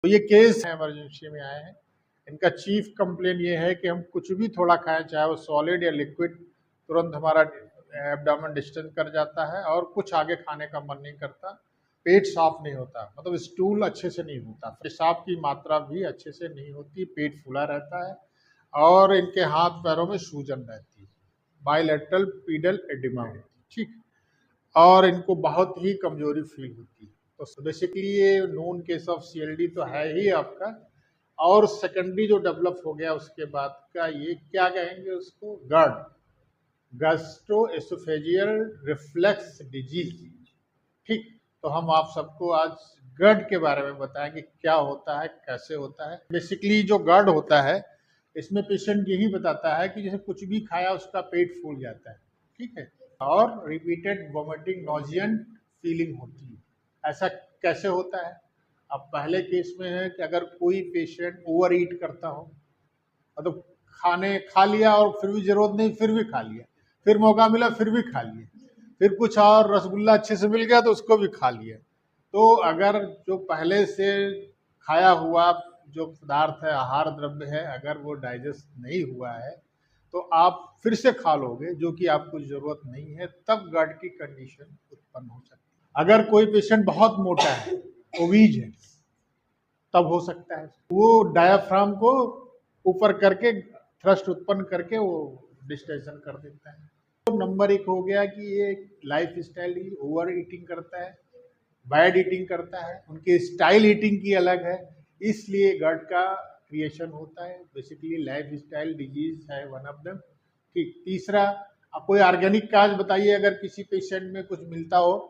तो ये केस है, इमरजेंसी में आए हैं। इनका चीफ कंप्लेन ये है कि हम कुछ भी थोड़ा खाएं, चाहे वो सॉलिड या लिक्विड, तुरंत हमारा एब्डोमेन डिस्टेंस कर जाता है और कुछ आगे खाने का मन नहीं करता, पेट साफ नहीं होता, मतलब स्टूल अच्छे से नहीं होता, पेशाब की मात्रा भी अच्छे से नहीं होती, पेट फूला रहता है और इनके हाथ पैरों में सूजन रहती है, बायलैटरल पीडल एडिमा होती है, ठीक। और इनको बहुत ही कमजोरी फील होती है। तो बेसिकली ये नोन केस ऑफ सीएलडी तो है ही आपका, और सेकेंडरी जो डेवलप हो गया उसके बाद का ये क्या कहेंगे उसको, गर्ड, गैस्ट्रोएसोफेजियल रिफ्लेक्स डिजीज, ठीक। तो हम आप सबको आज गर्ड के बारे में बताएंगे क्या होता है, कैसे होता है। बेसिकली जो गर्ड होता है इसमें पेशेंट यही बताता है कि जैसे कुछ भी खाया उसका पेट फूल जाता है, ठीक है, और रिपीटेड वोमिटिंग नॉजियन फीलिंग होती है। ऐसा कैसे होता है? अब पहले केस में है कि अगर कोई पेशेंट ओवर ईट करता हो, मतलब खाने खा लिया और फिर भी जरूरत नहीं, फिर भी खा लिया, फिर मौका मिला फिर भी खा लिया, फिर कुछ और रसगुल्ला अच्छे से मिल गया तो उसको भी खा लिया। तो अगर जो पहले से खाया हुआ जो पदार्थ है, आहार द्रव्य है, अगर वो डाइजेस्ट नहीं हुआ है तो आप फिर से खा लोगे जो कि आपको जरूरत नहीं है, तब गट की कंडीशन उत्पन्न हो सकती है। अगर कोई पेशेंट बहुत मोटा है, ओबीज है, तब हो सकता है वो डायाफ्राम को ऊपर करके थ्रस्ट उत्पन्न करके वो डिस्टेंशन कर देता है। तो नंबर एक हो गया कि ये लाइफ स्टाइल ओवर ईटिंग करता है, बैड ईटिंग करता है, उनकी स्टाइल ईटिंग की अलग है, इसलिए गट का क्रिएशन होता है। बेसिकली लाइफ स्टाइल डिजीज है वन ऑफ देम, ठीक। तीसरा, अब कोई ऑर्गेनिक काज बताइए अगर किसी पेशेंट में कुछ मिलता हो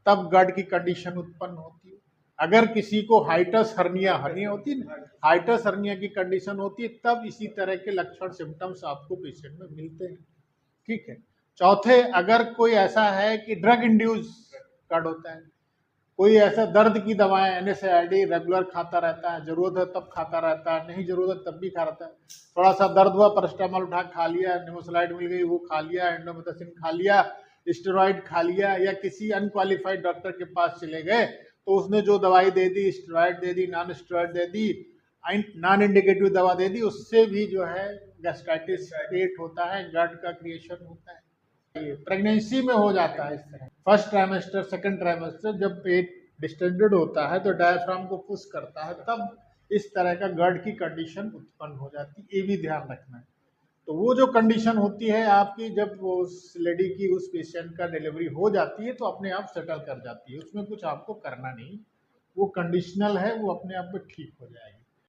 तब गट की कंडीशन उत्पन्न होती है। अगर किसी को हाइटस हर्निया होती है ना, हाइटस हर्निया की कंडीशन होती है, तब इसी तरह के लक्षण सिम्टम्स आपको पेशेंट में मिलते हैं, ठीक है। चौथे, अगर कोई ऐसा है कि ड्रग इंड्यूस गट होता है, कोई ऐसा दर्द की दवाएं एनएसएआईडी रेगुलर खाता रहता है, जरूरत है तब खाता रहता है, नहीं जरूरत तब भी खा रहता है, थोड़ा सा दर्द हुआ पैरास्टामोल उठा खा लिया, निमोसलाइड मिल गई वो खा लिया, एंडोमेथासिन खा लिया, स्टेरॉइड खा लिया, या किसी अनक्वालिफाइड डॉक्टर के पास चले गए तो उसने जो दवाई दे दी, स्टेरॉइड दे दी, नॉन स्टेरॉइड दे दी, नॉन इंडिकेटिव दवा दे दी, उससे भी जो है गैस्ट्राइटिस क्रिएट होता है, गट का क्रिएशन होता है। प्रेगनेंसी में हो जाता है इस तरह, फर्स्ट ट्राइमेस्टर सेकंड ट्राइमेस्टर जब पेट डिस्टेंडेड होता है तो डायफ्राम को पुश करता है, तब इस तरह का गट की कंडीशन उत्पन्न हो जाती है, ये भी ध्यान रखना है। तो वो जो कंडीशन होती है आपकी, जब वो उस लेडी की, उस पेशेंट का डिलीवरी हो जाती है तो अपने आप सेटल कर जाती है, उसमें कुछ आपको करना नहीं, वो कंडीशनल है, वो अपने आप में ठीक हो जाएगी।